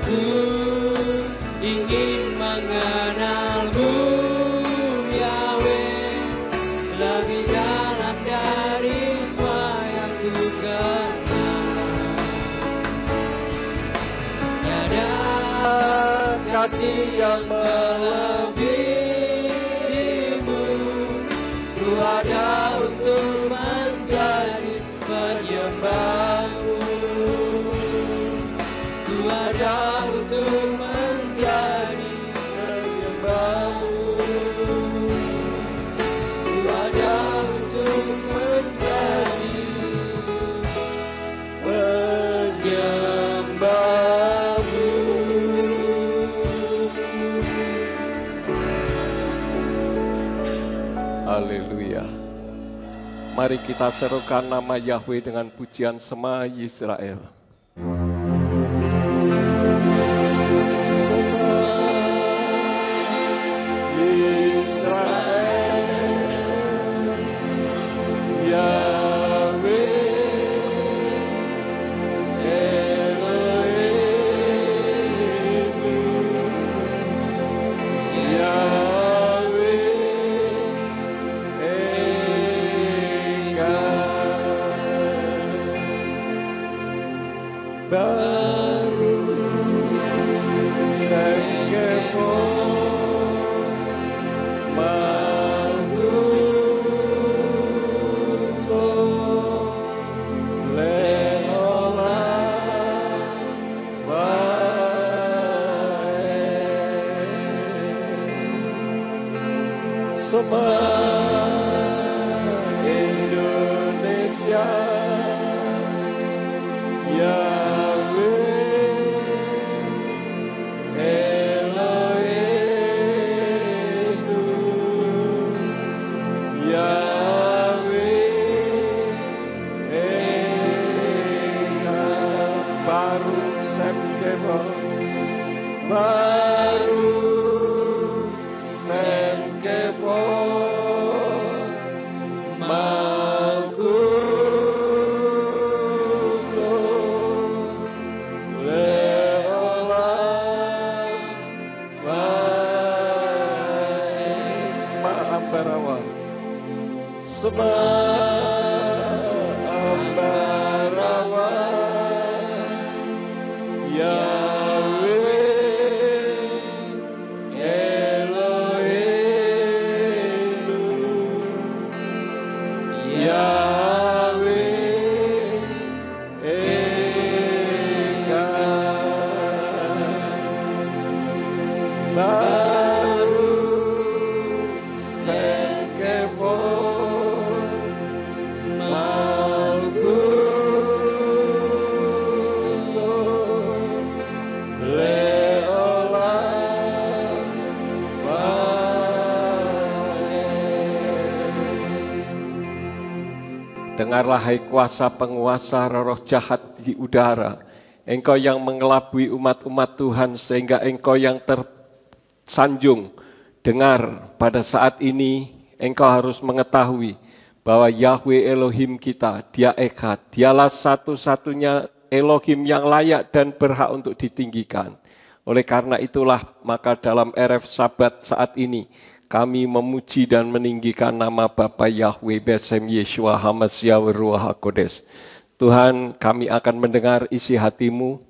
Ku ingin mengenalmu, Yahweh, lebih dalam dari semua yang ku kenal. Tiada kasih yang melebihimu. Ku ada untuk menjadi penyembahmu. Ku ada untuk menjadi penyembahmu. Ku ada untuk menjadi penyembahmu. Haleluya. Mari kita serukan nama Yahweh dengan pujian Shema Yisrael. Indonesia, Yahweh Elohim, Yahweh Eka, Baruch Shem Kevod, Baruch Shem Kevod, Malkuto Leolam Faed. Sema Ambarawa, Sema Ambarawa, Yahweh Elohim, Yahweh Eka, Baruch Shem Kevod, Malkuto Leolam Faed. Dengarlah hai kuasa penguasa roh jahat di udara, engkau yang mengelabui umat-umat Tuhan sehingga engkau yang tersanjung. Dengar, pada saat ini engkau harus mengetahui bahwa Yahweh Elohim kita, Dia Eka, Dialah satu-satunya Elohim yang layak dan berhak untuk ditinggikan. Oleh karena itulah, maka dalam Erev Sabat saat ini, kami memuji dan meninggikan nama Bapa Yahweh Besem Yeshua Hamasya Ruach HaKodes. Tuhan, kami akan mendengar isi hati-Mu,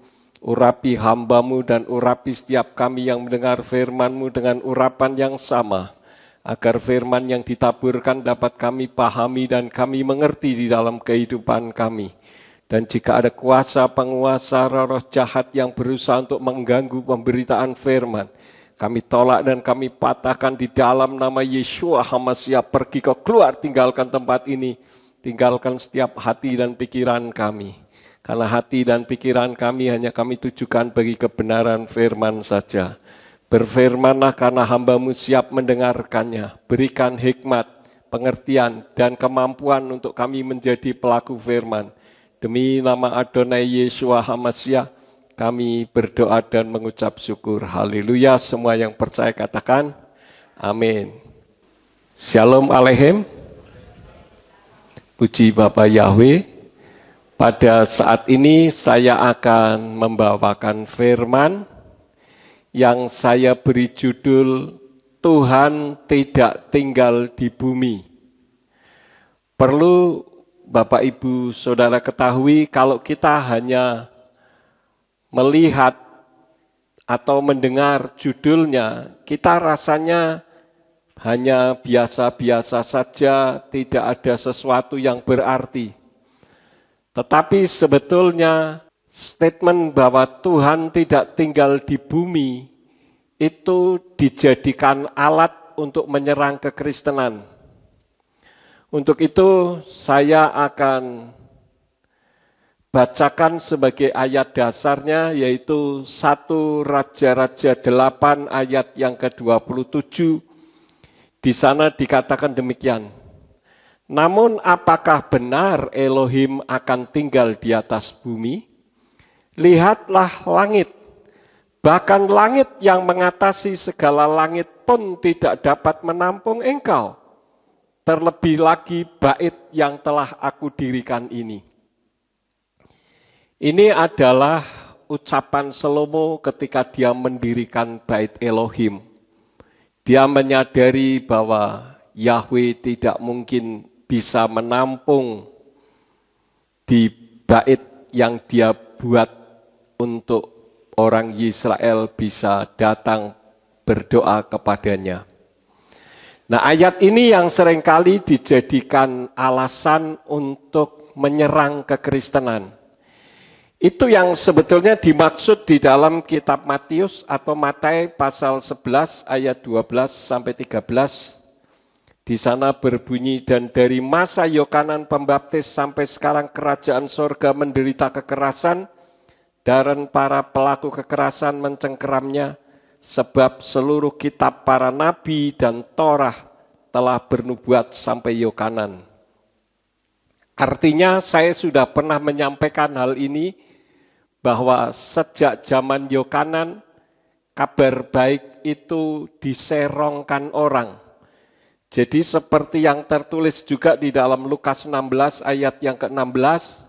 urapi hamba-Mu dan urapi setiap kami yang mendengar firman-Mu dengan urapan yang sama, agar firman yang ditaburkan dapat kami pahami dan kami mengerti di dalam kehidupan kami. Dan jika ada kuasa penguasa roh jahat yang berusaha untuk mengganggu pemberitaan firman, kami tolak dan kami patahkan di dalam nama Yeshua Hamasya. Pergi kau keluar, tinggalkan tempat ini, tinggalkan setiap hati dan pikiran kami. Karena hati dan pikiran kami hanya kami tujukan bagi kebenaran firman saja. Berfirmanlah karena hamba-Mu siap mendengarkannya. Berikan hikmat, pengertian, dan kemampuan untuk kami menjadi pelaku firman. Demi nama Adonai Yeshua Hamasya, kami berdoa dan mengucap syukur. Haleluya. Semua yang percaya katakan amin. Shalom Aleichem. Puji Bapa Yahweh. Pada saat ini saya akan membawakan firman yang saya beri judul Tuhan tidak tinggal di bumi. Perlu Bapak Ibu Saudara ketahui kalau kita hanya melihat atau mendengar judulnya, kita rasanya hanya biasa-biasa saja, tidak ada sesuatu yang berarti. Tetapi sebetulnya statement bahwa Tuhan tidak tinggal di bumi itu dijadikan alat untuk menyerang kekristenan. Untuk itu saya akan bacakan sebagai ayat dasarnya yaitu 1 Raja-Raja 8 ayat yang ke-27. Di sana dikatakan demikian. Namun apakah benar Elohim akan tinggal di atas bumi? Lihatlah langit, bahkan langit yang mengatasi segala langit pun tidak dapat menampung engkau. Terlebih lagi bait yang telah aku dirikan ini. Ini adalah ucapan Salomo ketika dia mendirikan bait Elohim. Dia menyadari bahwa Yahweh tidak mungkin bisa menampung di bait yang dia buat untuk orang Israel bisa datang berdoa kepadanya. Nah, ayat ini yang seringkali dijadikan alasan untuk menyerang kekristenan. Itu yang sebetulnya dimaksud di dalam kitab Matius atau Matius pasal 11 ayat 12 sampai 13. Di sana berbunyi, dan dari masa Yohanes Pembaptis sampai sekarang kerajaan sorga menderita kekerasan, dan para pelaku kekerasan mencengkeramnya, sebab seluruh kitab para nabi dan Torah telah bernubuat sampai Yohanes. Artinya saya sudah pernah menyampaikan hal ini, bahwa sejak zaman Yohanes, kabar baik itu diserongkan orang. Jadi seperti yang tertulis juga di dalam Lukas 16 ayat yang ke-16,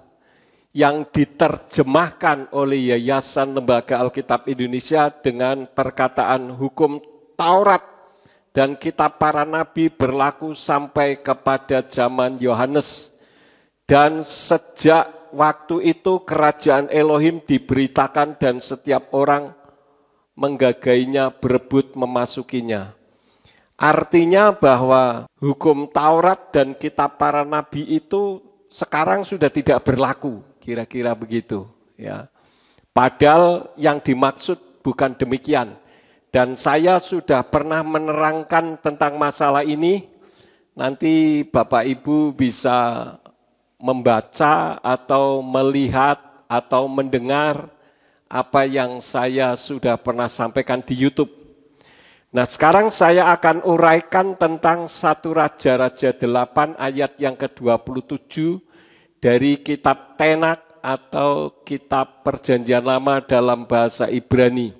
yang diterjemahkan oleh Yayasan Lembaga Alkitab Indonesia dengan perkataan hukum Taurat dan kitab para nabi berlaku sampai kepada zaman Yohanes. Dan sejak waktu itu kerajaan Elohim diberitakan dan setiap orang menggagainya, berebut memasukinya. Artinya bahwa hukum Taurat dan kitab para nabi itu sekarang sudah tidak berlaku, kira-kira begitu. Ya. Padahal yang dimaksud bukan demikian. Dan saya sudah pernah menerangkan tentang masalah ini, nanti Bapak Ibu bisa membaca atau melihat atau mendengar apa yang saya sudah pernah sampaikan di YouTube. Nah, sekarang saya akan uraikan tentang 1 Raja-Raja 8 ayat yang ke-27 dari kitab Tenak atau kitab Perjanjian Lama dalam bahasa Ibrani.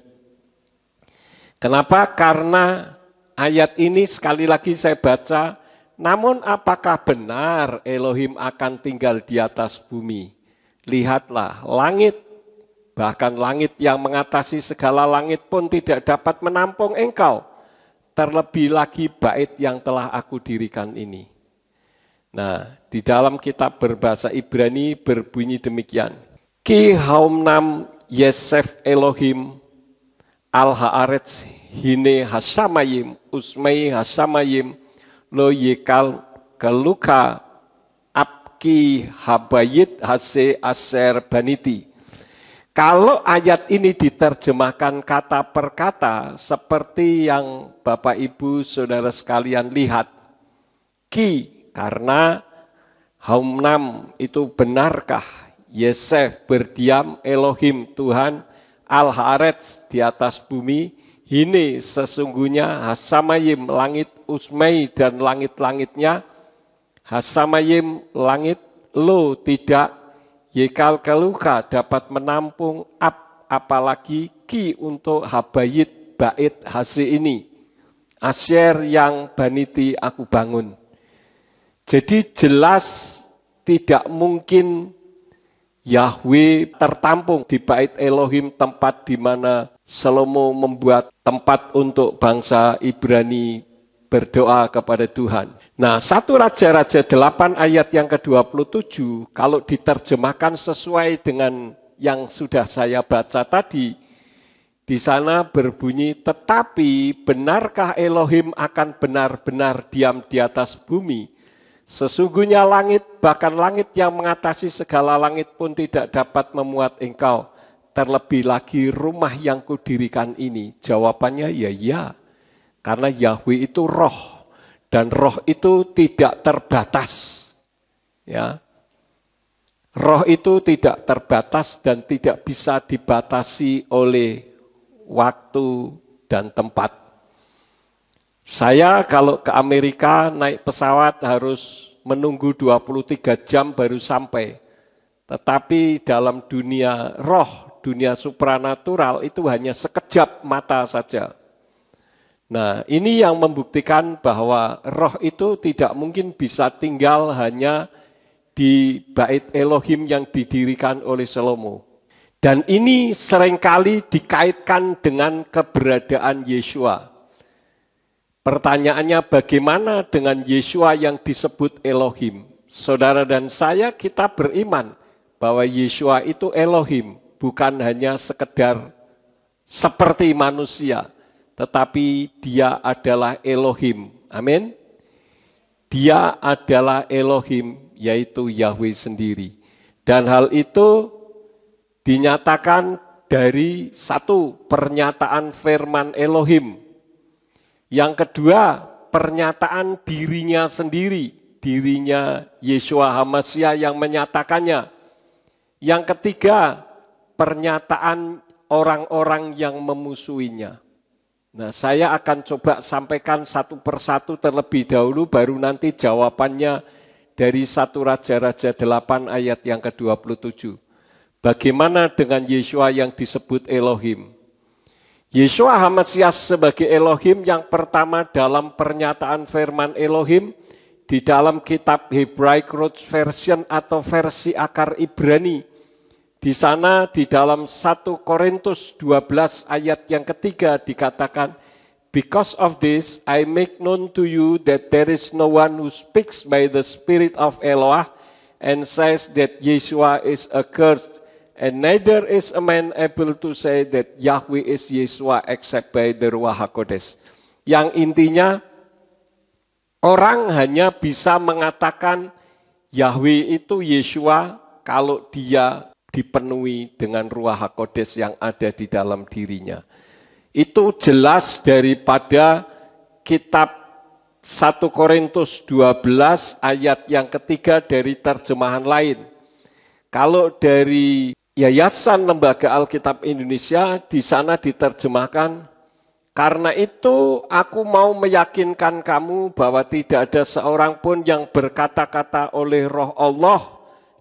Kenapa? Karena ayat ini sekali lagi saya baca, namun apakah benar Elohim akan tinggal di atas bumi? Lihatlah langit, bahkan langit yang mengatasi segala langit pun tidak dapat menampung engkau. Terlebih lagi bait yang telah aku dirikan ini. Nah, di dalam kitab berbahasa Ibrani berbunyi demikian. Ki haumnam Yesef Elohim al-haaretz hine hasamayim usmei hasamayim lo yekal keluka abki habayit hase aser baniti. Kalau ayat ini diterjemahkan kata per kata seperti yang Bapak Ibu Saudara sekalian lihat. Ki karena haumnam itu benarkah Yesef berdiam Elohim Tuhan al-haaretz di atas bumi. Hine sesungguhnya hasamayim langit usmei dan langit-langitnya. Hasamayim langit lo tidak. Yekal keluka dapat menampung apalagi ki untuk habayit bait hasi ini. Asyer yang baniti aku bangun. Jadi jelas tidak mungkin Yahweh tertampung di bait Elohim, tempat di mana Salomo membuat tempat untuk bangsa Ibrani berdoa kepada Tuhan. Nah, 1 Raja-Raja 8 ayat yang ke-27, kalau diterjemahkan sesuai dengan yang sudah saya baca tadi, di sana berbunyi, tetapi benarkah Elohim akan benar-benar diam di atas bumi? Sesungguhnya langit, bahkan langit yang mengatasi segala langit pun tidak dapat memuat engkau. Terlebih lagi rumah yang kudirikan ini. Jawabannya ya. Karena Yahweh itu roh. Dan roh itu tidak terbatas. Ya. Roh itu tidak terbatas dan tidak bisa dibatasi oleh waktu dan tempat. Saya kalau ke Amerika naik pesawat harus menunggu 23 jam baru sampai. Tetapi dalam dunia roh, dunia supranatural itu hanya sekejap mata saja. Nah, ini yang membuktikan bahwa roh itu tidak mungkin bisa tinggal hanya di bait Elohim yang didirikan oleh Salomo. Dan ini seringkali dikaitkan dengan keberadaan Yeshua. Pertanyaannya, bagaimana dengan Yeshua yang disebut Elohim? Saudara dan saya, kita beriman bahwa Yeshua itu Elohim, bukan hanya sekedar seperti manusia, tetapi dia adalah Elohim. Amin. Dia adalah Elohim, yaitu Yahweh sendiri. Dan hal itu dinyatakan dari satu pernyataan firman Elohim. Yang kedua, pernyataan dirinya sendiri, dirinya Yeshua HaMashiach yang menyatakannya. Yang ketiga, pernyataan orang-orang yang memusuhinya. Nah, saya akan coba sampaikan satu persatu terlebih dahulu, baru nanti jawabannya dari 1 Raja-Raja 8 ayat yang ke-27. Bagaimana dengan Yeshua yang disebut Elohim? Yeshua HaMashiach sebagai Elohim yang pertama dalam pernyataan firman Elohim di dalam kitab Hebraic Root Version atau versi akar Ibrani. Di sana di dalam 1 Korintus 12 ayat yang ketiga dikatakan, because of this I make known to you that there is no one who speaks by the Spirit of Eloah and says that Yeshua is accursed. And neither is a man able to say that Yahweh is Yeshua except by the Ruach HaKodesh. Yang intinya, orang hanya bisa mengatakan Yahweh itu Yeshua kalau dia dipenuhi dengan Ruach HaKodesh yang ada di dalam dirinya. Itu jelas daripada kitab 1 Korintus 12 ayat yang ketiga dari terjemahan lain. Kalau dari Yayasan Lembaga Alkitab Indonesia, di sana diterjemahkan, karena itu aku mau meyakinkan kamu bahwa tidak ada seorang pun yang berkata-kata oleh Roh Allah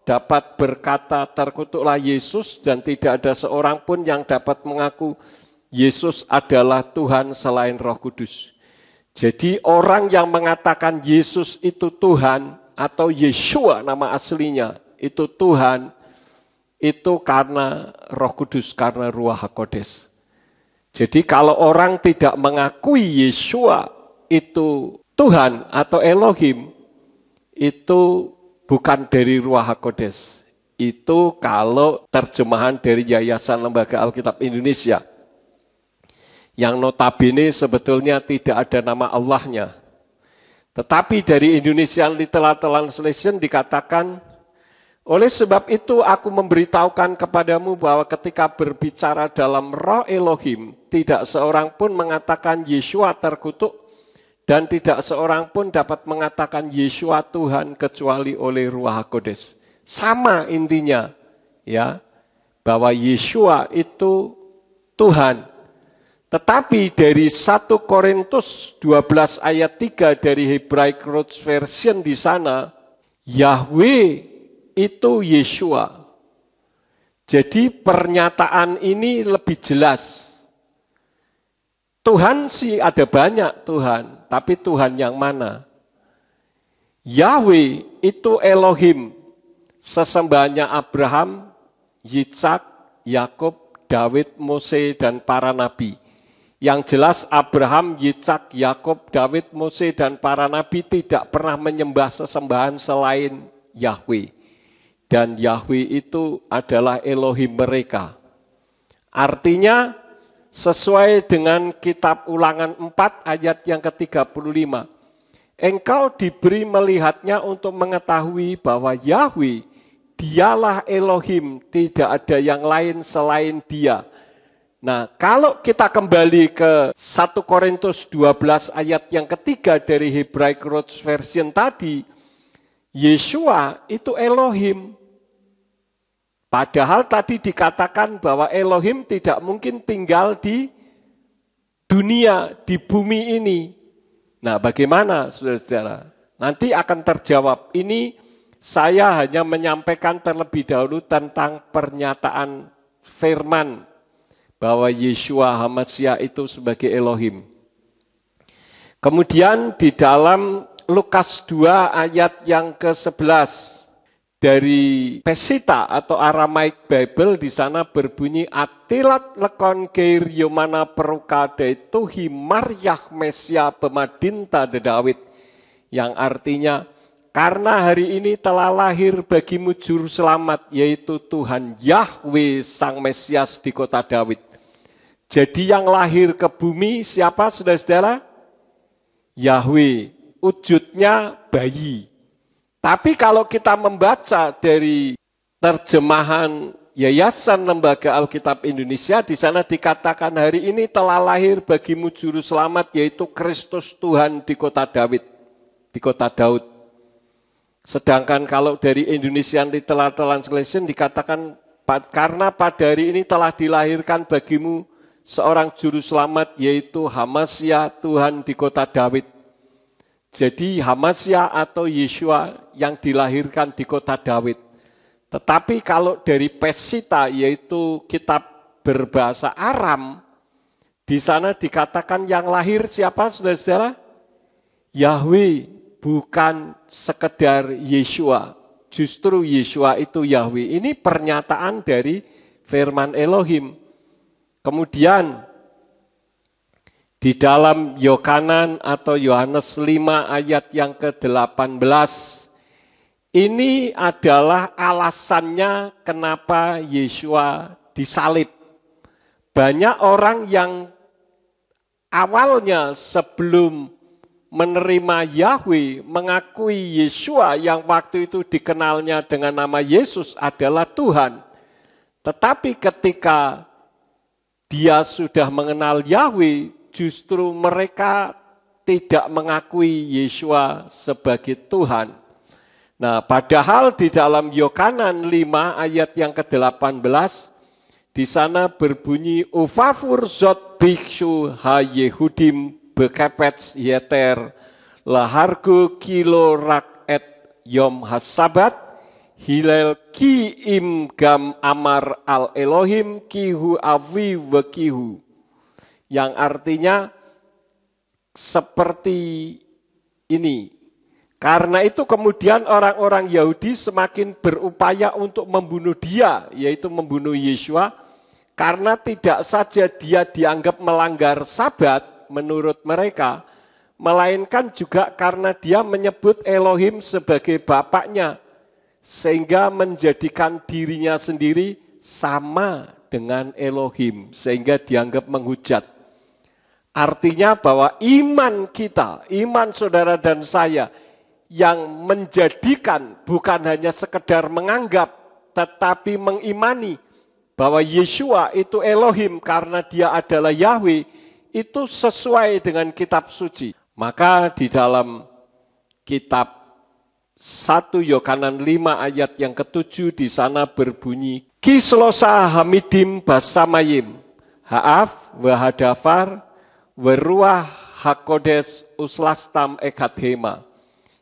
dapat berkata terkutuklah Yesus, dan tidak ada seorang pun yang dapat mengaku Yesus adalah Tuhan selain Roh Kudus. Jadi orang yang mengatakan Yesus itu Tuhan atau Yeshua nama aslinya itu Tuhan, itu karena Roh Kudus, karena Ruach HaKodesh. Jadi kalau orang tidak mengakui Yeshua itu Tuhan atau Elohim, itu bukan dari Ruach HaKodesh. Itu kalau terjemahan dari Yayasan Lembaga Alkitab Indonesia. Yang notabene sebetulnya tidak ada nama Allahnya. Tetapi dari Indonesian Literal Translation dikatakan, oleh sebab itu aku memberitahukan kepadamu bahwa ketika berbicara dalam roh Elohim, tidak seorang pun mengatakan Yeshua terkutuk, dan tidak seorang pun dapat mengatakan Yeshua Tuhan kecuali oleh Ruach HaKodesh. Sama intinya, ya, bahwa Yeshua itu Tuhan. Tetapi dari 1 Korintus 12 ayat 3 dari Hebraic Root Version di sana, Yahweh itu Yeshua. Jadi pernyataan ini lebih jelas. Tuhan sih ada banyak Tuhan, tapi Tuhan yang mana? Yahweh itu Elohim, sesembahannya Abraham, Yitzhak, Yakub, Daud, Mose, dan para nabi. Yang jelas Abraham, Yitzhak, Yakub, Daud, Mose, dan para nabi tidak pernah menyembah sesembahan selain Yahweh. Dan Yahweh itu adalah Elohim mereka. Artinya sesuai dengan kitab Ulangan 4 ayat yang ke-35. Engkau diberi melihatnya untuk mengetahui bahwa Yahweh, dialah Elohim, tidak ada yang lain selain dia. Nah, kalau kita kembali ke 1 Korintus 12 ayat yang ketiga dari Hebraic Root Version tadi, Yeshua itu Elohim. Padahal tadi dikatakan bahwa Elohim tidak mungkin tinggal di dunia, di bumi ini. Nah, bagaimana saudara-saudara? Nanti akan terjawab. Ini saya hanya menyampaikan terlebih dahulu tentang pernyataan firman bahwa Yeshua HaMashiach itu sebagai Elohim. Kemudian di dalam Lukas 2 ayat yang ke-11 dari Pesita atau Aramaic Bible di sana berbunyi atilat lekon geir yomana perukade tuhi maryah Mesia pemadinta de Daud, yang artinya karena hari ini telah lahir bagimu juru selamat, yaitu Tuhan Yahweh Sang Mesias di kota Daud. Jadi yang lahir ke bumi siapa saudara-saudara? Yahweh, wujudnya bayi. Tapi kalau kita membaca dari terjemahan Yayasan Lembaga Alkitab Indonesia, di sana dikatakan hari ini telah lahir bagimu juru selamat, yaitu Kristus Tuhan di kota Daud. Di kota Daud. Sedangkan kalau dari Indonesian Literal Translation dikatakan karena pada hari ini telah dilahirkan bagimu seorang juru selamat, yaitu HaMashiach Tuhan di kota Daud. Jadi HaMashiach atau Yeshua yang dilahirkan di kota Daud. Tetapi kalau dari Pesita, yaitu kitab berbahasa Aram, di sana dikatakan yang lahir siapa saudara-saudara? Yahweh, bukan sekedar Yeshua. Justru Yeshua itu Yahweh. Ini pernyataan dari firman Elohim. Kemudian di dalam Yohanan atau Yohanes 5 ayat yang ke-18, ini adalah alasannya kenapa Yeshua disalib. Banyak orang yang awalnya sebelum menerima Yahweh mengakui Yeshua yang waktu itu dikenalnya dengan nama Yesus adalah Tuhan. Tetapi ketika dia sudah mengenal Yahweh, justru mereka tidak mengakui Yeshua sebagai Tuhan. Nah, padahal di dalam Yohanan 5 ayat yang ke-18, di sana berbunyi, Ufafur zot biksu ha Yehudim bekepets yeter lahargo kilo rak et yom hasabat hilel ki im gam amar al Elohim kihu avi vekihu. Yang artinya seperti ini. Karena itu kemudian orang-orang Yahudi semakin berupaya untuk membunuh dia, yaitu membunuh Yeshua, karena tidak saja dia dianggap melanggar sabat menurut mereka, melainkan juga karena dia menyebut Elohim sebagai bapaknya, sehingga menjadikan dirinya sendiri sama dengan Elohim, sehingga dianggap menghujat. Artinya bahwa iman kita, iman saudara dan saya, yang menjadikan bukan hanya sekedar menganggap, tetapi mengimani bahwa Yeshua itu Elohim karena dia adalah Yahweh, itu sesuai dengan kitab suci. Maka di dalam kitab 1 Yohanan 5 ayat yang ke-7 di sana berbunyi, Kislosa hamidim basamayim, ha'af wahadafar, Weruah hakodes uslastam ekadhema,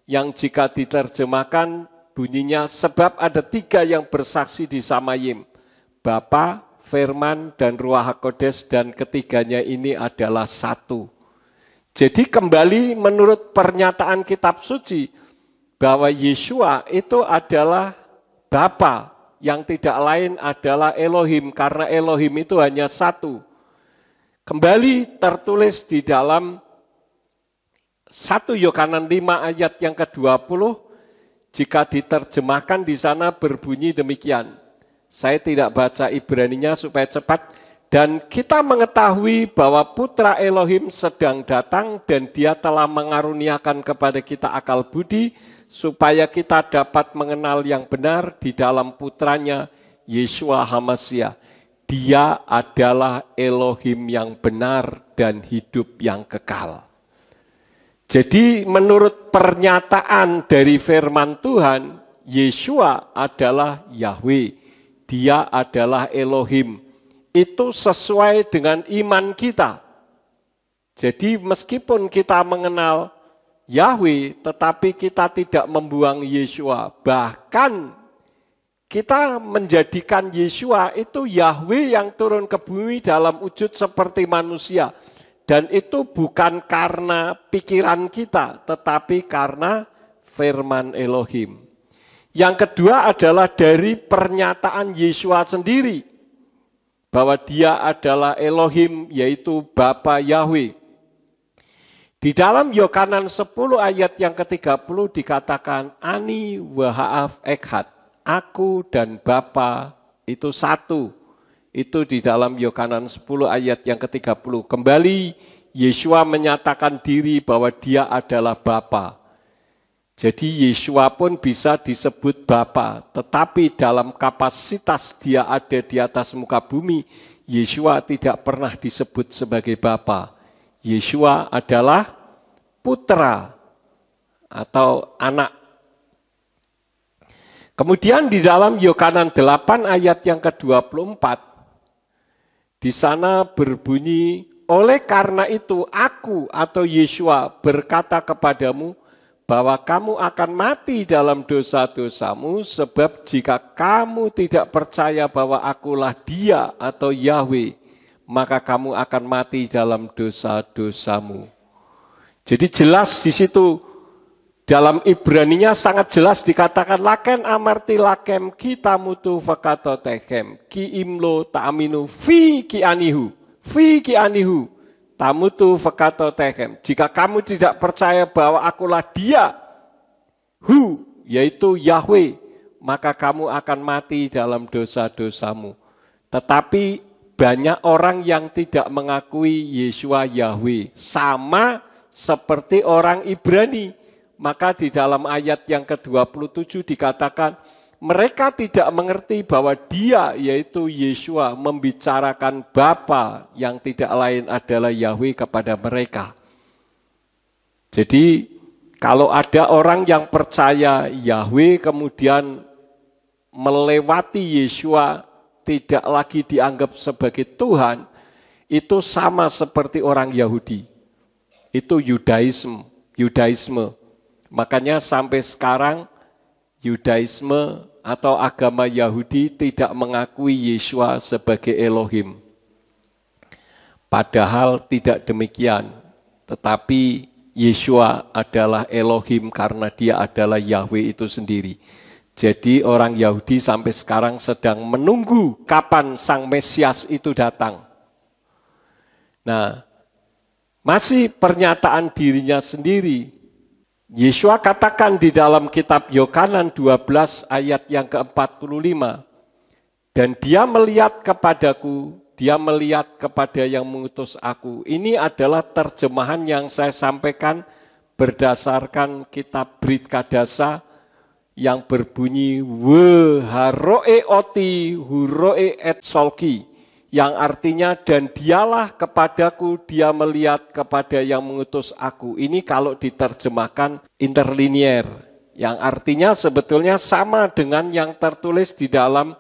yang jika diterjemahkan bunyinya sebab ada 3 yang bersaksi di Samayim, Bapa, Firman, dan Ruah Hakodes, dan ketiganya ini adalah satu. Jadi kembali menurut pernyataan kitab suci bahwa Yeshua itu adalah Bapa yang tidak lain adalah Elohim, karena Elohim itu hanya satu. Kembali tertulis di dalam 1 Yohanes 5 ayat yang ke-20, jika diterjemahkan di sana berbunyi demikian. Saya tidak baca Ibraninya supaya cepat. Dan kita mengetahui bahwa Putra Elohim sedang datang dan Dia telah mengaruniakan kepada kita akal budi supaya kita dapat mengenal yang benar di dalam Putranya Yeshua HaMashiach. Dia adalah Elohim yang benar dan hidup yang kekal. Jadi menurut pernyataan dari firman Tuhan, Yeshua adalah Yahweh. Dia adalah Elohim. Itu sesuai dengan iman kita. Jadi meskipun kita mengenal Yahweh, tetapi kita tidak membuang Yeshua. Bahkan kita menjadikan Yeshua itu Yahweh yang turun ke bumi dalam wujud seperti manusia. Dan itu bukan karena pikiran kita, tetapi karena firman Elohim. Yang kedua adalah dari pernyataan Yeshua sendiri. Bahwa dia adalah Elohim, yaitu Bapa Yahweh. Di dalam Yohanes 10 ayat yang ke-30 dikatakan, Ani waha'af ekhad, aku dan Bapa itu satu. Itu di dalam Yohanes 10 ayat yang ke-30. Kembali Yeshua menyatakan diri bahwa dia adalah Bapa. Jadi Yeshua pun bisa disebut Bapa, tetapi dalam kapasitas dia ada di atas muka bumi, Yeshua tidak pernah disebut sebagai Bapa. Yeshua adalah putra atau anak. Kemudian di dalam Yohanes 8 ayat yang ke-24, di sana berbunyi, oleh karena itu aku atau Yeshua berkata kepadamu, bahwa kamu akan mati dalam dosa-dosamu, sebab jika kamu tidak percaya bahwa akulah dia atau Yahweh, maka kamu akan mati dalam dosa-dosamu. Jadi jelas di situ, dalam Ibraninya sangat jelas dikatakan, laken amarti lakem kita mutu fakato tehem, ki imlo ta'aminu fi ki anihu. Tamutu fekato tehem. Jika kamu tidak percaya bahwa akulah dia, yaitu Yahweh, maka kamu akan mati dalam dosa-dosamu. Tetapi banyak orang yang tidak mengakui Yeshua Yahweh. Sama seperti orang Ibrani. Maka di dalam ayat yang ke-27 dikatakan, mereka tidak mengerti bahwa dia, yaitu Yeshua, membicarakan Bapa yang tidak lain adalah Yahweh kepada mereka. Jadi, kalau ada orang yang percaya Yahweh kemudian melewati Yeshua, tidak lagi dianggap sebagai Tuhan, itu sama seperti orang Yahudi. Itu Yudaisme. Makanya sampai sekarang Yudaisme atau agama Yahudi tidak mengakui Yeshua sebagai Elohim. Padahal tidak demikian. Tetapi Yeshua adalah Elohim karena dia adalah Yahweh itu sendiri. Jadi orang Yahudi sampai sekarang sedang menunggu kapan Sang Mesias itu datang. Nah, masih pernyataan dirinya sendiri. Yeshua katakan di dalam kitab Yohanes 12 ayat yang ke-45, dan dia melihat kepadaku, dia melihat kepada yang mengutus aku. Ini adalah terjemahan yang saya sampaikan berdasarkan kitab Brit Kadasa yang berbunyi Haroe oti huroe et solki, yang artinya dan dialah kepadaku, dia melihat kepada yang mengutus aku. Ini kalau diterjemahkan interlinier, yang artinya sebetulnya sama dengan yang tertulis di dalam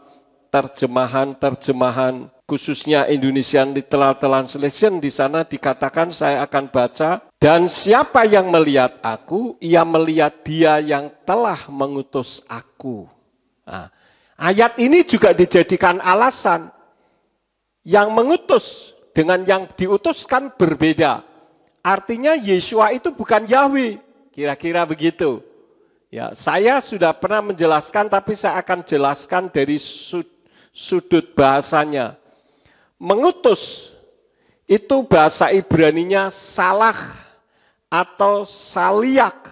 terjemahan khususnya Indonesian Literal Translation. Di sana dikatakan, saya akan baca, dan siapa yang melihat aku, ia melihat dia yang telah mengutus aku. Nah, ayat ini juga dijadikan alasan. Yang mengutus dengan yang diutuskan berbeda. Artinya Yeshua itu bukan Yahweh. Kira-kira begitu. Ya, saya sudah pernah menjelaskan, tapi saya akan jelaskan dari sudut bahasanya. Mengutus itu bahasa Ibraninya salah atau saliak.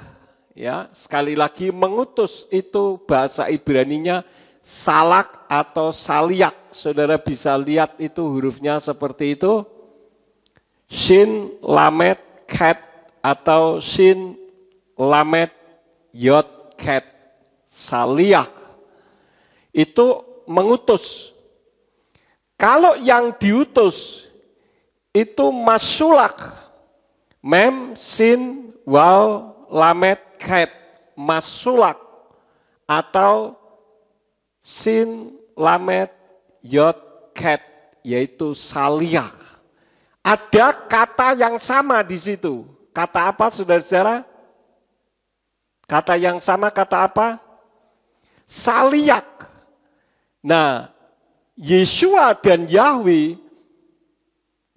Ya, sekali lagi mengutus itu bahasa Ibraninya salak atau saliak. Saudara bisa lihat itu hurufnya seperti itu. Shin, lamet, ket atau shin, lamet, yod, ket, saliak. Itu mengutus. Kalau yang diutus itu masulak. Mem, sin, waw, lamet, ket, masulak atau sin, lamet, yod, ket, yaitu saliak. Ada kata yang sama di situ. Kata apa, saudara-saudara? Kata yang sama, kata apa? Saliak. Nah, Yeshua dan Yahweh,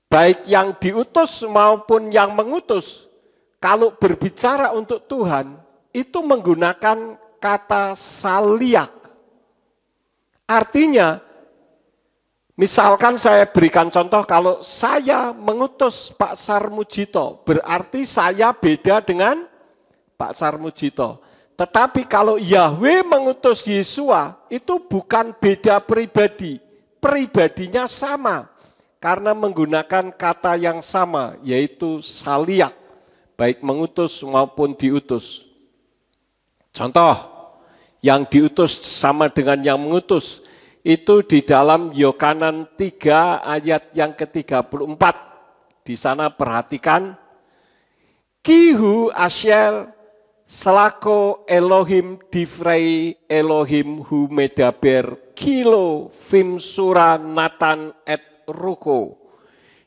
baik yang diutus maupun yang mengutus, kalau berbicara untuk Tuhan, itu menggunakan kata saliak. Artinya, misalkan saya berikan contoh, kalau saya mengutus Pak Sarmujito, berarti saya beda dengan Pak Sarmujito. Tetapi kalau Yahweh mengutus Yesua, itu bukan beda pribadi, pribadinya sama. Karena menggunakan kata yang sama, yaitu saliak. Baik mengutus maupun diutus. Contoh, yang diutus sama dengan yang mengutus, itu di dalam Yohanan 3 ayat yang ke-34. Di sana perhatikan, Kihu asher selako Elohim divrei Elohim hu medaber kilo fim sura natan et ruko.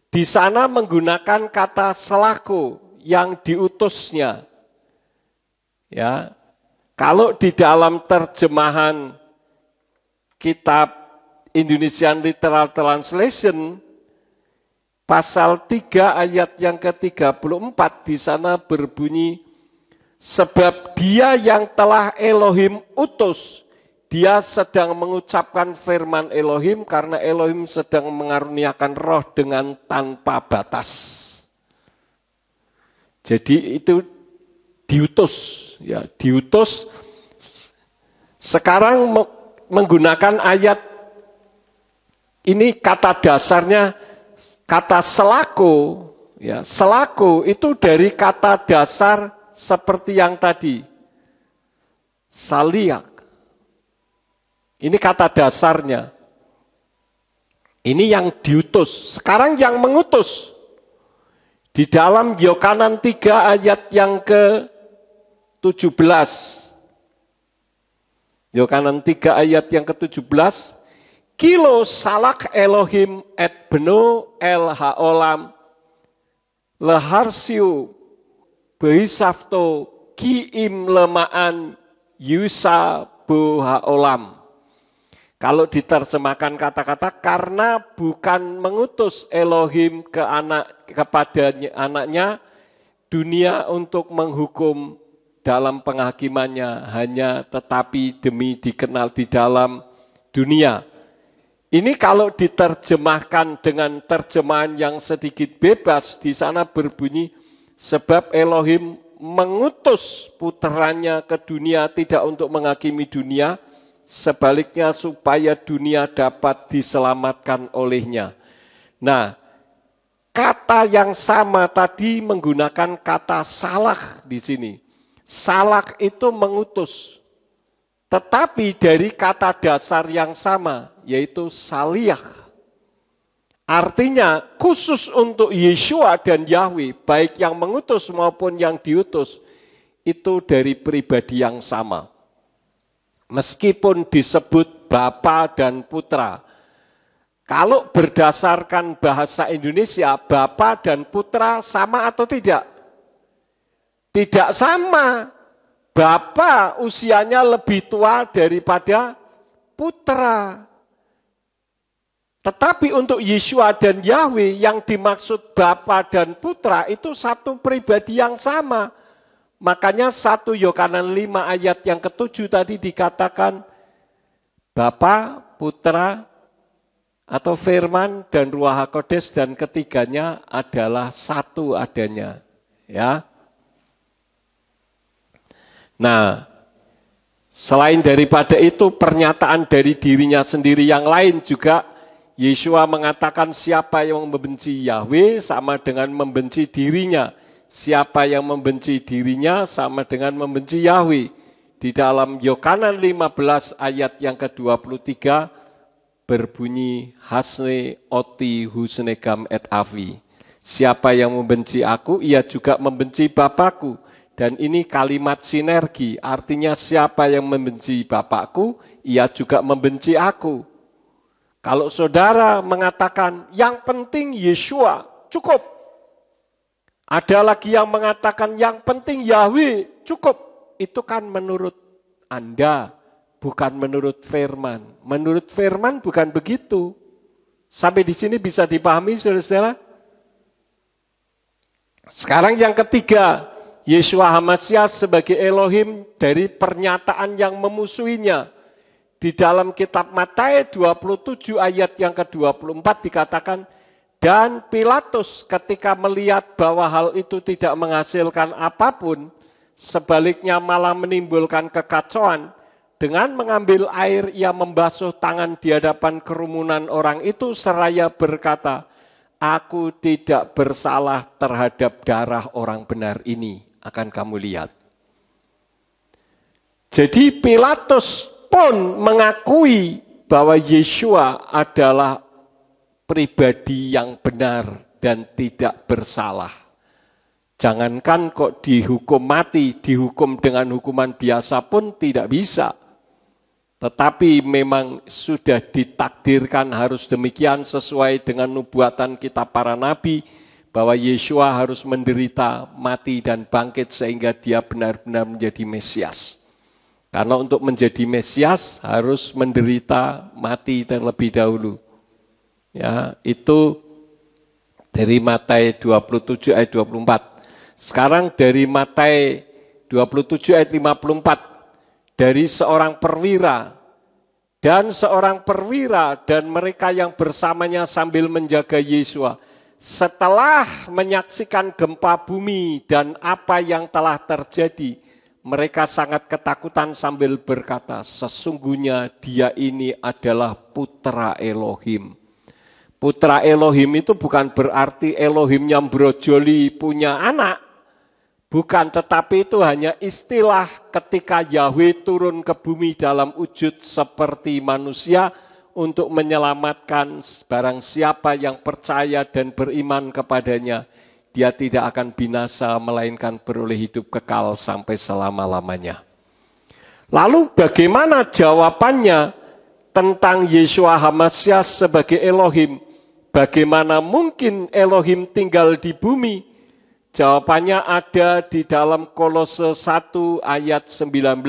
Di sana menggunakan kata selako yang diutusnya. Ya. Kalau di dalam terjemahan kitab Indonesian Literal Translation pasal 3 ayat yang ke-34 di sana berbunyi, sebab dia yang telah Elohim utus, dia sedang mengucapkan firman Elohim karena Elohim sedang mengaruniakan roh dengan tanpa batas. Jadi itu diutus, ya, diutus. Sekarang menggunakan ayat ini, kata dasarnya kata selako, ya, selako itu dari kata dasar seperti yang tadi, saliak. Ini kata dasarnya. Ini yang diutus. Sekarang yang mengutus. Di dalam Yohanan 3 ayat yang ke-17. Yohanan 3 ayat yang ke-17. Kilo salak Elohim et beno el haolam leharsiu behisafto kiim lemaan yusa bo haolam. Kalau diterjemahkan kata-kata, karena bukan mengutus Elohim kepada anaknya dunia untuk menghukum dalam penghakimannya, hanya tetapi demi dikenal di dalam dunia. Ini kalau diterjemahkan dengan terjemahan yang sedikit bebas, di sana berbunyi, sebab Elohim mengutus putranya ke dunia tidak untuk menghakimi dunia, sebaliknya supaya dunia dapat diselamatkan olehnya. Nah, kata yang sama tadi menggunakan kata salak di sini. Salak itu mengutus. Tetapi dari kata dasar yang sama, yaitu saliak. Artinya khusus untuk Yeshua dan Yahweh, baik yang mengutus maupun yang diutus, itu dari pribadi yang sama. Meskipun disebut Bapa dan Putra. Kalau berdasarkan bahasa Indonesia, Bapa dan Putra sama atau tidak? Tidak sama. Bapa usianya lebih tua daripada Putra. Tetapi untuk Yeshua dan Yahweh yang dimaksud Bapa dan Putra itu satu pribadi yang sama. Makanya 1 Yohanes 5 ayat yang ke-7 tadi dikatakan Bapa, Putra, atau Firman dan Ruach HaKodes, dan ketiganya adalah satu adanya. Ya. Nah, selain daripada itu, pernyataan dari dirinya sendiri yang lain juga, Yeshua mengatakan siapa yang membenci Yahweh sama dengan membenci dirinya. Siapa yang membenci dirinya sama dengan membenci Yahweh. Di dalam Yohanes 15 ayat yang ke-23 berbunyi hasne oti husnegam et avi. Siapa yang membenci aku, ia juga membenci Bapakku. Dan ini kalimat sinergi, artinya siapa yang membenci Bapakku, ia juga membenci aku. Kalau saudara mengatakan yang penting Yeshua, cukup. Ada lagi yang mengatakan yang penting Yahweh, cukup. Itu kan menurut Anda, bukan menurut firman. Menurut firman bukan begitu. Sampai di sini bisa dipahami, saudara-saudara? Sekarang yang ketiga, Yeshua HaMashiach sebagai Elohim dari pernyataan yang memusuhinya. Di dalam kitab Matius 27 ayat yang ke-24 dikatakan, dan Pilatus ketika melihat bahwa hal itu tidak menghasilkan apapun, sebaliknya malah menimbulkan kekacauan, dengan mengambil air ia membasuh tangan di hadapan kerumunan orang itu seraya berkata, aku tidak bersalah terhadap darah orang benar ini, akan kamu lihat. Jadi Pilatus pun mengakui bahwa Yeshua adalah pribadi yang benar dan tidak bersalah. Jangankan kok dihukum mati, dihukum dengan hukuman biasa pun tidak bisa. Tetapi memang sudah ditakdirkan harus demikian sesuai dengan nubuatan kitab para nabi, bahwa Yeshua harus menderita, mati dan bangkit sehingga dia benar-benar menjadi Mesias. Karena untuk menjadi Mesias harus menderita, mati terlebih dahulu. Ya, itu dari Matius 27 ayat 24. Sekarang dari Matius 27 ayat 54. Dari seorang perwira dan mereka yang bersamanya sambil menjaga Yeshua. Setelah menyaksikan gempa bumi dan apa yang telah terjadi, mereka sangat ketakutan sambil berkata, sesungguhnya dia ini adalah putra Elohim. Putra Elohim itu bukan berarti Elohim yang brojoli punya anak. Bukan, tetapi itu hanya istilah ketika Yahweh turun ke bumi dalam wujud seperti manusia untuk menyelamatkan barang siapa yang percaya dan beriman kepadanya. Dia tidak akan binasa, melainkan beroleh hidup kekal sampai selama-lamanya. Lalu bagaimana jawabannya tentang Yeshua HaMashiach sebagai Elohim? Bagaimana mungkin Elohim tinggal di bumi? Jawabannya ada di dalam Kolose 1 ayat 19.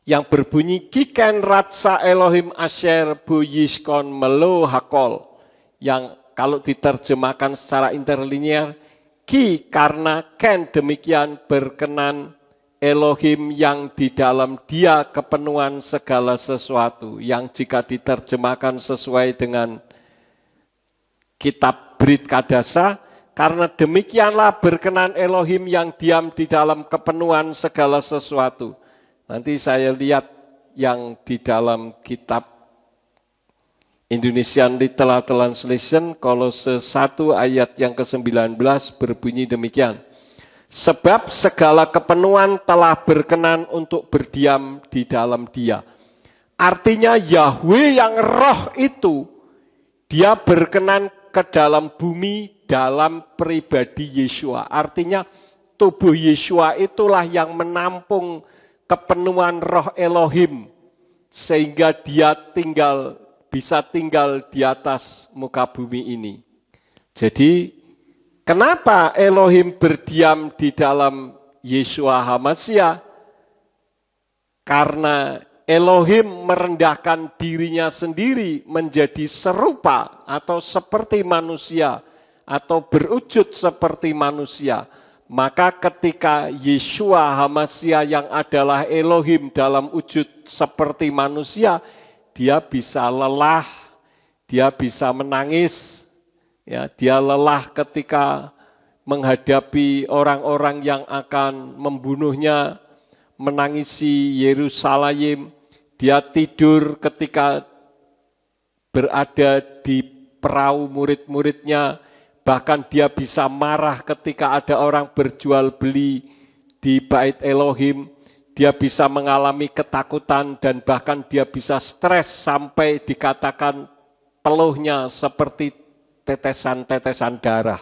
Yang berbunyi, Kiken ratsa Elohim asher bu yishkon melo hakol. Yang kalau diterjemahkan secara interlinear, Ki karena ken demikian berkenan Elohim yang di dalam dia kepenuhan segala sesuatu. Yang jika diterjemahkan sesuai dengan kitab Brit Kadasa, karena demikianlah berkenan Elohim yang diam di dalam kepenuhan segala sesuatu. Nanti saya lihat yang di dalam kitab Indonesian Literal Translation, Kolose 1 ayat yang ke-19 berbunyi demikian. Sebab segala kepenuhan telah berkenan untuk berdiam di dalam dia. Artinya Yahweh yang roh itu, dia berkenan ke dalam bumi dalam pribadi Yeshua. Artinya tubuh Yeshua itulah yang menampung kepenuhan roh Elohim. Sehingga dia bisa tinggal di atas muka bumi ini. Jadi kenapa Elohim berdiam di dalam Yeshua HaMashiach? Karena Elohim merendahkan dirinya sendiri menjadi serupa atau seperti manusia atau berwujud seperti manusia. Maka ketika Yeshua HaMashiach yang adalah Elohim dalam wujud seperti manusia, dia bisa lelah, dia bisa menangis, ya, dia lelah ketika menghadapi orang-orang yang akan membunuhnya, menangisi Yerusalem, dia tidur ketika berada di perahu murid-muridnya, bahkan dia bisa marah ketika ada orang berjual beli di Bait Elohim, dia bisa mengalami ketakutan dan bahkan dia bisa stres sampai dikatakan peluhnya seperti tetesan-tetesan darah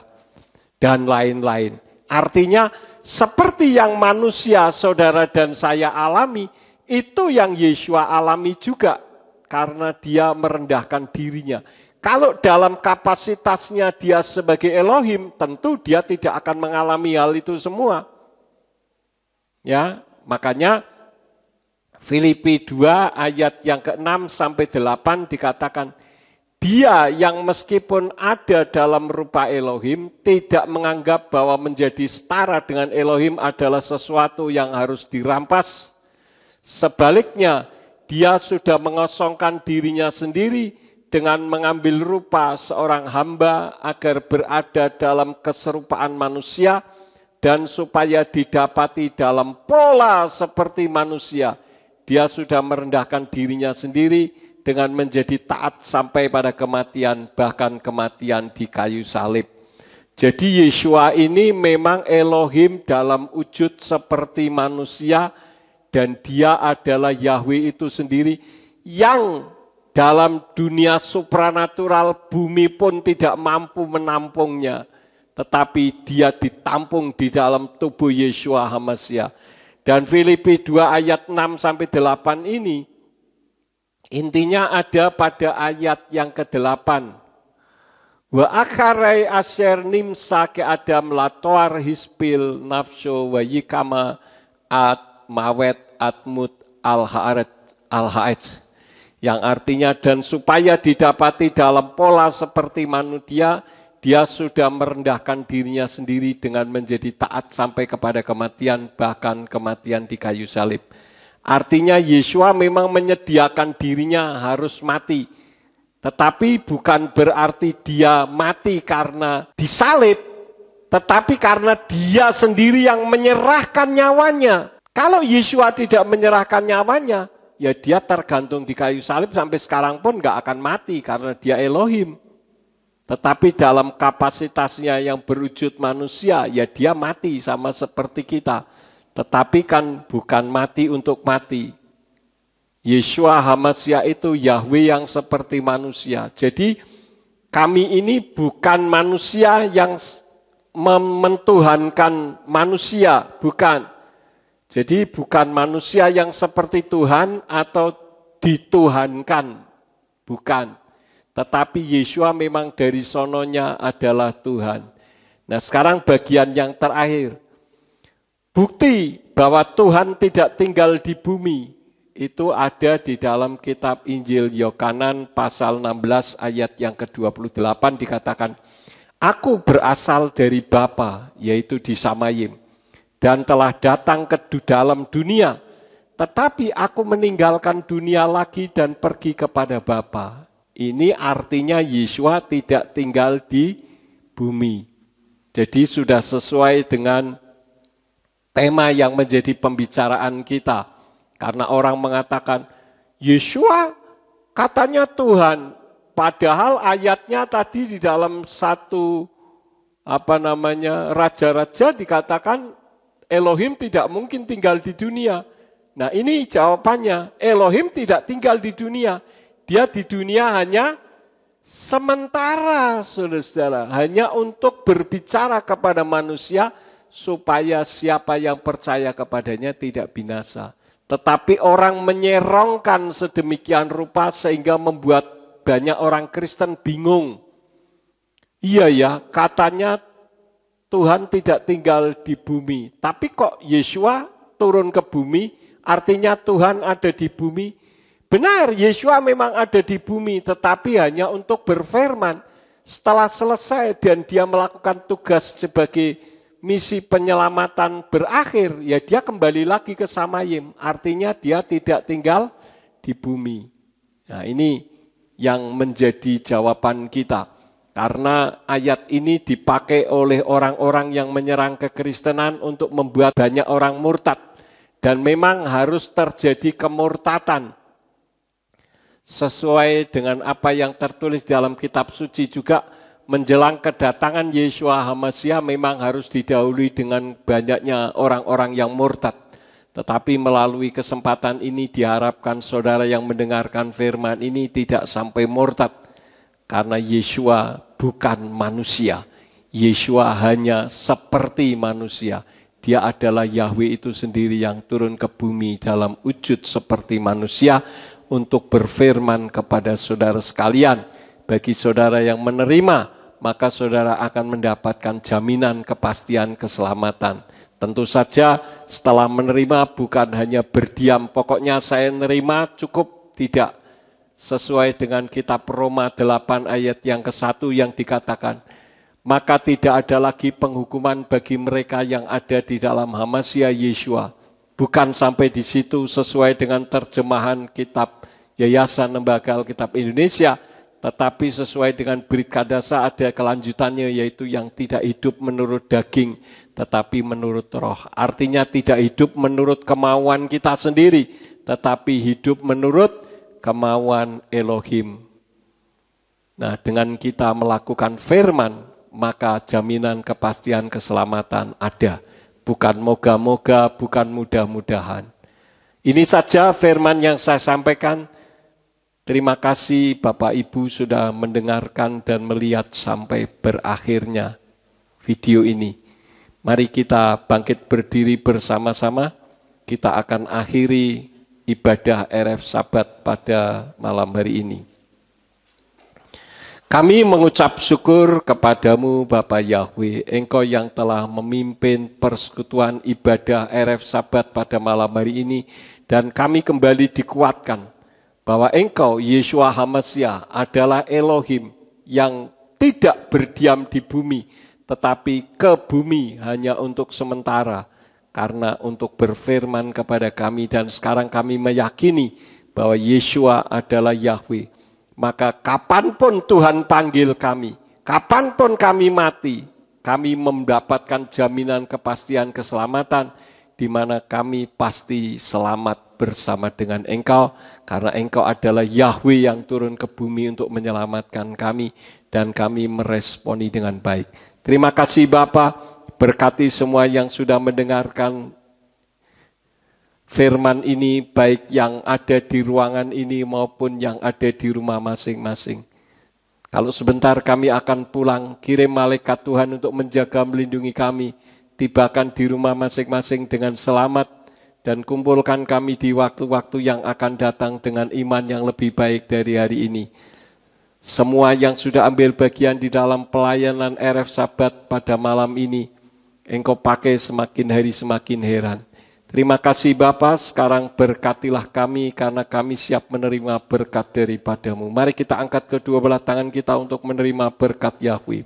dan lain-lain. Artinya seperti yang manusia saudara dan saya alami, itu yang Yeshua alami juga karena dia merendahkan dirinya. Kalau dalam kapasitasnya dia sebagai Elohim, tentu dia tidak akan mengalami hal itu semua. Ya, makanya Filipi 2 ayat yang ke-6 sampai 8 dikatakan, dia yang meskipun ada dalam rupa Elohim, tidak menganggap bahwa menjadi setara dengan Elohim adalah sesuatu yang harus dirampas. Sebaliknya, dia sudah mengosongkan dirinya sendiri, dengan mengambil rupa seorang hamba agar berada dalam keserupaan manusia dan supaya didapati dalam pola seperti manusia. Dia sudah merendahkan dirinya sendiri dengan menjadi taat sampai pada kematian, bahkan kematian di kayu salib. Jadi Yeshua ini memang Elohim dalam wujud seperti manusia dan dia adalah Yahweh itu sendiri yang dalam dunia supranatural bumi pun tidak mampu menampungnya. Tetapi dia ditampung di dalam tubuh Yeshua HaMashiach. Dan Filipi 2 ayat 6 sampai 8 ini intinya ada pada ayat yang ke-8. Wa akharai asher nimsa ke adam latoar hispil nafsho wa yikama at mawet atmut al-ha'et. Yang artinya dan supaya didapati dalam pola seperti manusia, dia sudah merendahkan dirinya sendiri dengan menjadi taat sampai kepada kematian, bahkan kematian di kayu salib. Artinya Yeshua memang menyediakan dirinya harus mati. Tetapi bukan berarti dia mati karena disalib, tetapi karena dia sendiri yang menyerahkan nyawanya. Kalau Yeshua tidak menyerahkan nyawanya, ya dia tergantung di kayu salib sampai sekarang pun nggak akan mati karena dia Elohim. Tetapi dalam kapasitasnya yang berwujud manusia, ya dia mati sama seperti kita. Tetapi kan bukan mati untuk mati. Yeshua HaMashiach itu Yahweh yang seperti manusia. Jadi kami ini bukan manusia yang mentuhankan manusia, bukan. Jadi bukan manusia yang seperti Tuhan atau dituhankan, bukan. Tetapi Yeshua memang dari sononya adalah Tuhan. Nah sekarang bagian yang terakhir. Bukti bahwa Tuhan tidak tinggal di bumi, itu ada di dalam kitab Injil Yohanan pasal 16 ayat yang ke-28 dikatakan, aku berasal dari Bapa, yaitu di Samayim. Dan telah datang ke dalam dunia, tetapi aku meninggalkan dunia lagi dan pergi kepada Bapa. Ini artinya Yeshua tidak tinggal di bumi. Jadi sudah sesuai dengan tema yang menjadi pembicaraan kita. Karena orang mengatakan, Yeshua katanya Tuhan, padahal ayatnya tadi di dalam satu raja-raja dikatakan Elohim tidak mungkin tinggal di dunia. Nah ini jawabannya, Elohim tidak tinggal di dunia. Dia di dunia hanya sementara, saudara-saudara. Hanya untuk berbicara kepada manusia, supaya siapa yang percaya kepadanya tidak binasa. Tetapi orang menyerongkan sedemikian rupa sehingga membuat banyak orang Kristen bingung. Iya ya, katanya Tuhan tidak tinggal di bumi, tapi kok Yeshua turun ke bumi, artinya Tuhan ada di bumi. Benar, Yeshua memang ada di bumi, tetapi hanya untuk berfirman. Setelah selesai dan dia melakukan tugas sebagai misi penyelamatan berakhir, ya dia kembali lagi ke Samayim. Artinya dia tidak tinggal di bumi. Nah, ini yang menjadi jawaban kita. Karena ayat ini dipakai oleh orang-orang yang menyerang kekristenan untuk membuat banyak orang murtad. Dan memang harus terjadi kemurtatan. Sesuai dengan apa yang tertulis dalam kitab suci juga, menjelang kedatangan Yeshua HaMashiach memang harus didahului dengan banyaknya orang-orang yang murtad. Tetapi melalui kesempatan ini diharapkan saudara yang mendengarkan firman ini tidak sampai murtad. Karena Yeshua bukan manusia. Yeshua hanya seperti manusia. Dia adalah Yahweh itu sendiri yang turun ke bumi dalam wujud seperti manusia untuk berfirman kepada saudara sekalian. Bagi saudara yang menerima, maka saudara akan mendapatkan jaminan kepastian keselamatan. Tentu saja setelah menerima bukan hanya berdiam, pokoknya saya menerima cukup, tidak. Sesuai dengan kitab Roma 8 ayat yang ke-1 yang dikatakan, maka tidak ada lagi penghukuman bagi mereka yang ada di dalam HaMashiach Yeshua. Bukan sampai di situ sesuai dengan terjemahan kitab Yayasan Lembaga Alkitab Indonesia, tetapi sesuai dengan Brit Kadasa ada kelanjutannya, yaitu yang tidak hidup menurut daging, tetapi menurut roh. Artinya tidak hidup menurut kemauan kita sendiri, tetapi hidup menurut kemauan Elohim. Nah, dengan kita melakukan firman, maka jaminan kepastian keselamatan ada. Bukan moga-moga, bukan mudah-mudahan. Ini saja firman yang saya sampaikan. Terima kasih Bapak Ibu sudah mendengarkan dan melihat sampai berakhirnya video ini. Mari kita bangkit berdiri bersama-sama. Kita akan akhiri ibadah RF Sabat pada malam hari ini. Kami mengucap syukur kepadamu Bapak Yahweh, Engkau yang telah memimpin persekutuan ibadah RF Sabat pada malam hari ini. Dan kami kembali dikuatkan bahwa Engkau, Yeshua HaMashiach, adalah Elohim yang tidak berdiam di bumi, tetapi ke bumi hanya untuk sementara, karena untuk berfirman kepada kami, dan sekarang kami meyakini bahwa Yeshua adalah Yahweh. Maka kapanpun Tuhan panggil kami, kapanpun kami mati, kami mendapatkan jaminan kepastian keselamatan, di mana kami pasti selamat bersama dengan Engkau, karena Engkau adalah Yahweh yang turun ke bumi untuk menyelamatkan kami, dan kami meresponi dengan baik. Terima kasih Bapa, berkati semua yang sudah mendengarkan firman ini, baik yang ada di ruangan ini maupun yang ada di rumah masing-masing. Kalau sebentar kami akan pulang, kirim malaikat Tuhan untuk menjaga melindungi kami, tibakan di rumah masing-masing dengan selamat, dan kumpulkan kami di waktu-waktu yang akan datang dengan iman yang lebih baik dari hari ini. Semua yang sudah ambil bagian di dalam pelayanan RF Sabat pada malam ini, Engkau pakai semakin hari semakin heran. Terima kasih Bapa, sekarang berkatilah kami karena kami siap menerima berkat daripadamu. Mari kita angkat kedua belah tangan kita untuk menerima berkat Yahweh.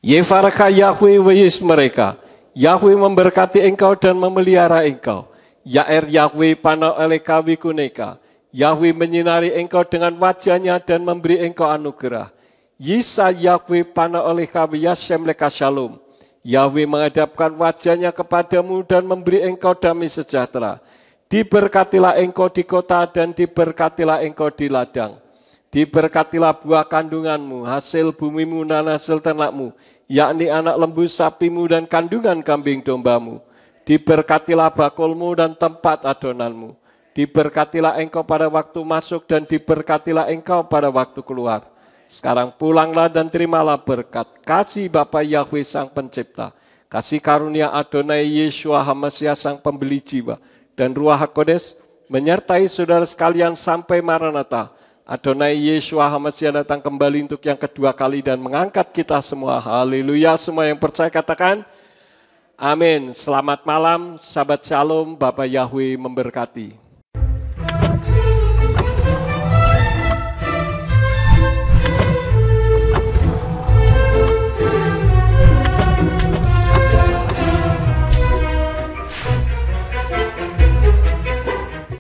Yefaraka Yahweh wayis mereka. Yahweh memberkati engkau dan memelihara engkau. Yair Yahweh panau eleka wikuneka. Yahweh menyinari engkau dengan wajahnya dan memberi engkau anugerah. Yisa Yahweh panau eleka wiyashem leka shalom. Yahweh menghadapkan wajahnya kepadamu dan memberi engkau damai sejahtera. Diberkatilah engkau di kota dan diberkatilah engkau di ladang. Diberkatilah buah kandunganmu, hasil bumimu dan hasil ternakmu, yakni anak lembu sapimu dan kandungan kambing dombamu. Diberkatilah bakulmu dan tempat adonanmu. Diberkatilah engkau pada waktu masuk dan diberkatilah engkau pada waktu keluar. Sekarang pulanglah dan terimalah berkat. Kasih Bapa Yahweh Sang Pencipta, kasih karunia Adonai Yeshua HaMashiach Sang Pembeli jiwa, dan Ruach HaKodes menyertai saudara sekalian sampai Maranatha. Adonai Yeshua HaMashiach datang kembali untuk yang kedua kali dan mengangkat kita semua. Haleluya, semua yang percaya katakan amin. Selamat malam, sahabat shalom, Bapak Yahweh memberkati.